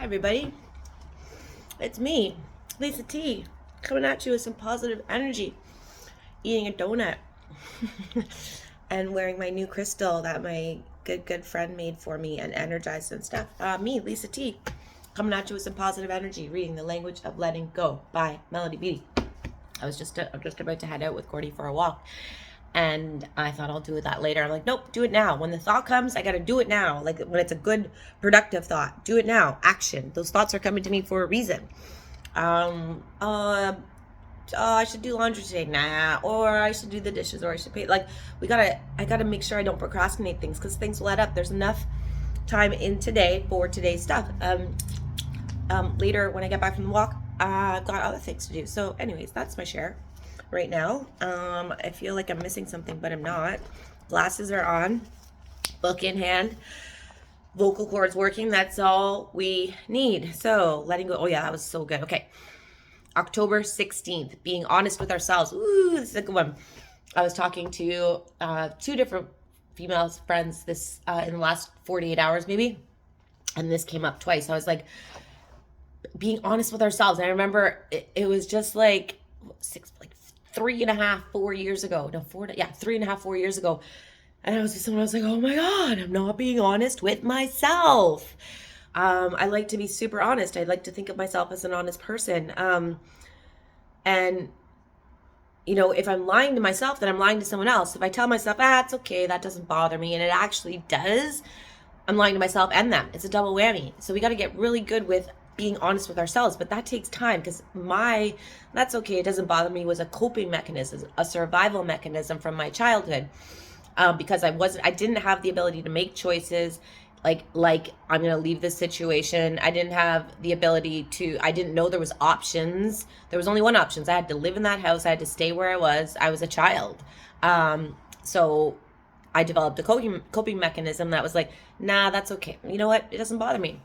Hi everybody, it's me, LisaT, coming at you with some positive energy, eating a donut, and wearing my new crystal that my good friend made for me and energized and stuff. Me, LisaT, coming at you with some positive energy, reading The Language of Letting Go by Beattie. I'm just about to head out with Gordy for a walk. And I thought I'll do that later. I'm like, nope, do it now. When the thought comes, I got to do it now. Like when it's a good, productive thought, do it now. Action. Those thoughts are coming to me for a reason. I should do laundry today. Nah. Or I should do the dishes, or I should pay. Like I gotta make sure I don't procrastinate things, because things will add up. There's enough time in today for today's stuff. Later when I get back from the walk, I've got other things to do. So anyways, that's my share right now. I feel like I'm missing something, but I'm not. Glasses are on, book in hand, vocal cords working. That's all we need. So letting go. Oh yeah, that was so good. Okay. October 16th, being honest with ourselves. Ooh, this is a good one. I was talking to two different female friends this in the last 48 hours maybe, and this came up twice. I was like, being honest with ourselves. And I remember it was just like 3.5, 4 years ago. No, 3.5, 4 years ago. And I was with someone, I was like, oh my God, I'm not being honest with myself. I like to be super honest. I like to think of myself as an honest person. And, you know, if I'm lying to myself, then I'm lying to someone else. If I tell myself, it's okay, that doesn't bother me, and it actually does, I'm lying to myself and them. It's a double whammy. So we got to get really good with being honest with ourselves, but that takes time, because that's okay, it doesn't bother me was a coping mechanism, a survival mechanism from my childhood, because I didn't have the ability to make choices, like I'm gonna leave this situation. I didn't have the ability to, I didn't know there was options. There was only one option. I had to live in that house. I had to stay where I was a child. So I developed a coping mechanism that was like, nah, that's okay, you know what, it doesn't bother me.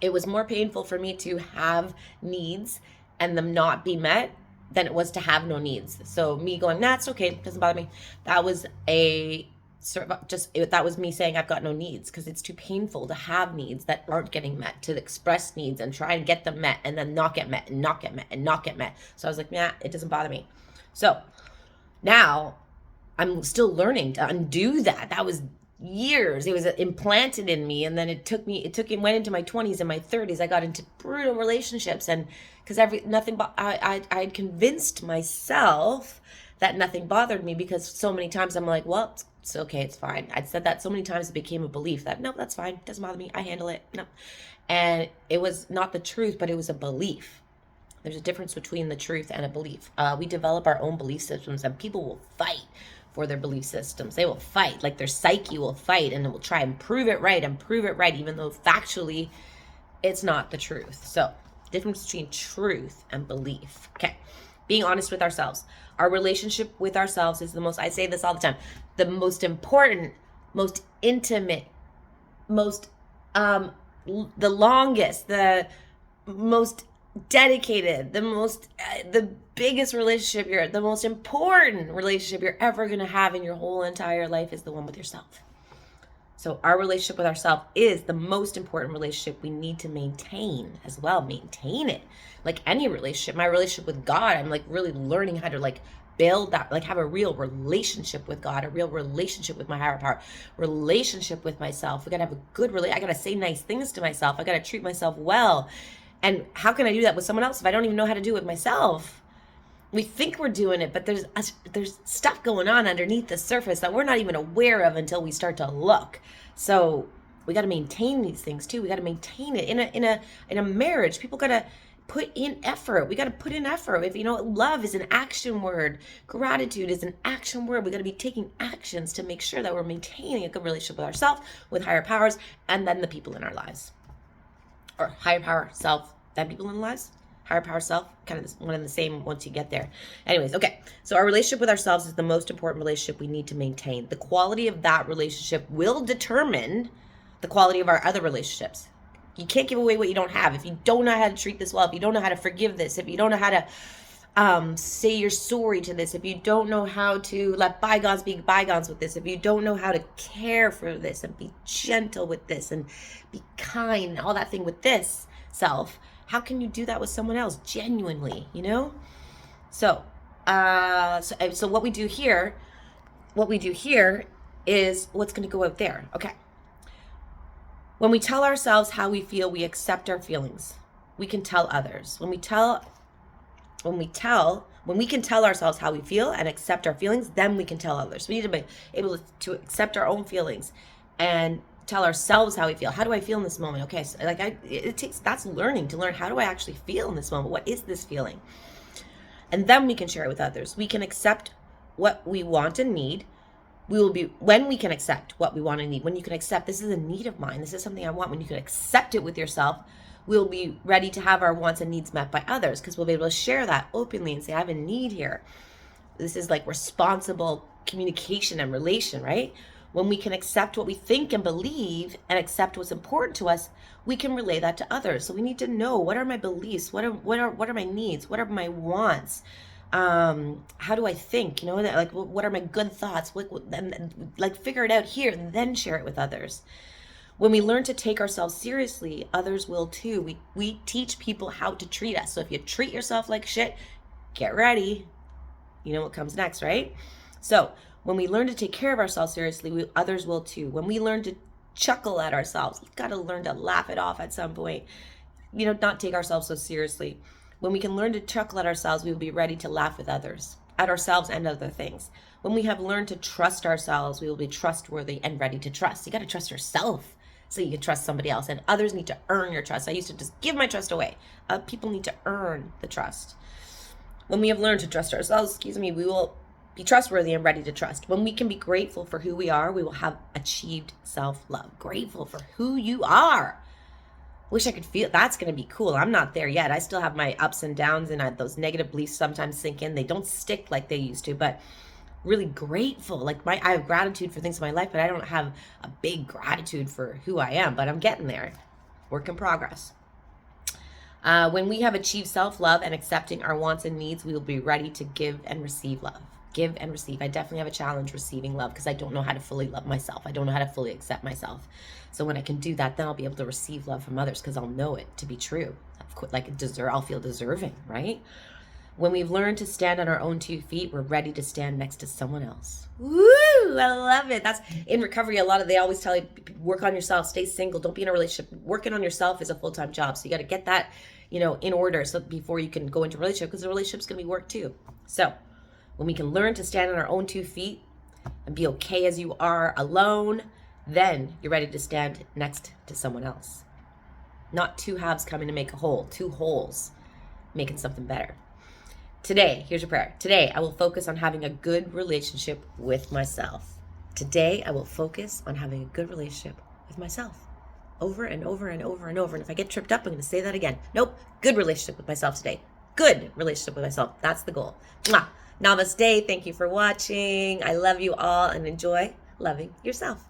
It was more painful for me to have needs and them not be met than it was to have no needs. So me going, nah, it's okay, it doesn't bother me. That was that was me saying I've got no needs, because it's too painful to have needs that aren't getting met, to express needs and try and get them met and then not get met and not get met and not get met. So I was like, nah, it doesn't bother me. So now I'm still learning to undo that. That was years. It was implanted in me, and then it went into my 20s and my 30s. I got into brutal relationships, and because I had convinced myself that nothing bothered me, because so many times I'm like, well, it's okay, it's fine. I'd said that so many times it became a belief that no, that's fine, it doesn't bother me, I handle it. No. And it was not the truth, but it was a belief. There's a difference between the truth and a belief. We develop our own belief systems, and people will fight for their belief systems. They will fight, like their psyche will fight, and it will try and prove it right, even though factually it's not the truth. So difference between truth and belief. Okay. Being honest with ourselves. Our relationship with ourselves is I say this all the time, the most important, most intimate, most the longest, the most dedicated, the biggest relationship, the most important relationship you're ever going to have in your whole entire life is the one with yourself. So our relationship with ourselves is the most important relationship we need to maintain as well. Maintain it. Like any relationship, my relationship with God, I'm like really learning how to like build that, like have a real relationship with God, a real relationship with my higher power, relationship with myself. We got to have a good relationship. I got to say nice things to myself. I got to treat myself well. And how can I do that with someone else if I don't even know how to do it with myself? We think we're doing it, but there's stuff going on underneath the surface that we're not even aware of until we start to look. So we got to maintain these things too. We got to maintain it in a marriage. People got to put in effort. We got to put in effort. If love is an action word, gratitude is an action word. We got to be taking actions to make sure that we're maintaining a good relationship with ourselves, with higher powers, and then the people in our lives. Or higher power self, then people in our lives. Higher power self, kind of one and the same once you get there. Anyways, okay. So our relationship with ourselves is the most important relationship we need to maintain. The quality of that relationship will determine the quality of our other relationships. You can't give away what you don't have. If you don't know how to treat this well, if you don't know how to forgive this, if you don't know how to Say you're sorry to this. If you don't know how to let bygones be bygones with this, if you don't know how to care for this and be gentle with this and be kind, all that thing with this self, how can you do that with someone else genuinely, you know? So what we do here is what's going to go out there. Okay. When we tell ourselves how we feel, we accept our feelings. We can tell others. When we can tell ourselves how we feel and accept our feelings, then we can tell others. We need to be able to accept our own feelings and tell ourselves how we feel. How do I feel in this moment? Okay, so that's learning to learn, how do I actually feel in this moment? What is this feeling? And then we can share it with others. We can accept what we want and need. When we can accept what we want and need, when you can accept, this is a need of mine, this is something I want, when you can accept it with yourself, we'll be ready to have our wants and needs met by others, because we'll be able to share that openly and say, I have a need here. This is like responsible communication and relation, right? When we can accept what we think and believe and accept what's important to us, we can relay that to others. So we need to know, what are my beliefs? What are my needs? What are my wants? How do I think? You know, like, what are my good thoughts? Like, figure it out here and then share it with others. When we learn to take ourselves seriously, others will too. We teach people how to treat us. So if you treat yourself like shit, get ready. You know what comes next, right? So when we learn to take care of ourselves seriously, others will too. When we learn to chuckle at ourselves, you've got to learn to laugh it off at some point. You know, not take ourselves so seriously. When we can learn to chuckle at ourselves, we will be ready to laugh with others, at ourselves and other things. When we have learned to trust ourselves, we will be trustworthy and ready to trust. You got to trust yourself so you can trust somebody else, and others need to earn your trust. I used to just give my trust away. People need to earn the trust. When we have learned to trust ourselves, we will be trustworthy and ready to trust. When we can be grateful for who we are, we will have achieved self-love. Grateful for who you are. Wish I could feel, that's going to be cool. I'm not there yet. I still have my ups and downs, and those negative beliefs sometimes sink in. They don't stick like they used to, but really grateful. Like, I have gratitude for things in my life, but I don't have a big gratitude for who I am, but I'm getting there. Work in progress. When we have achieved self-love and accepting our wants and needs, we will be ready to give and receive love. Give and receive. I definitely have a challenge receiving love, because I don't know how to fully love myself. I don't know how to fully accept myself. So when I can do that, then I'll be able to receive love from others, because I'll know it to be true. I'll feel deserving, right? When we've learned to stand on our own 2 feet, we're ready to stand next to someone else. Woo! I love it. That's in recovery. They always tell you, work on yourself, stay single, don't be in a relationship. Working on yourself is a full-time job. So you got to get that, in order, so before you can go into a relationship, because the relationship's going to be work too. So when we can learn to stand on our own 2 feet and be okay as you are alone, then you're ready to stand next to someone else. Not 2 halves coming to make a whole, 2 wholes making something better. Today, here's your prayer. Today, I will focus on having a good relationship with myself. Today, I will focus on having a good relationship with myself. Over and over and over and over. And if I get tripped up, I'm going to say that again. Nope. Good relationship with myself today. Good relationship with myself. That's the goal. Mwah. Namaste. Thank you for watching. I love you all, and enjoy loving yourself.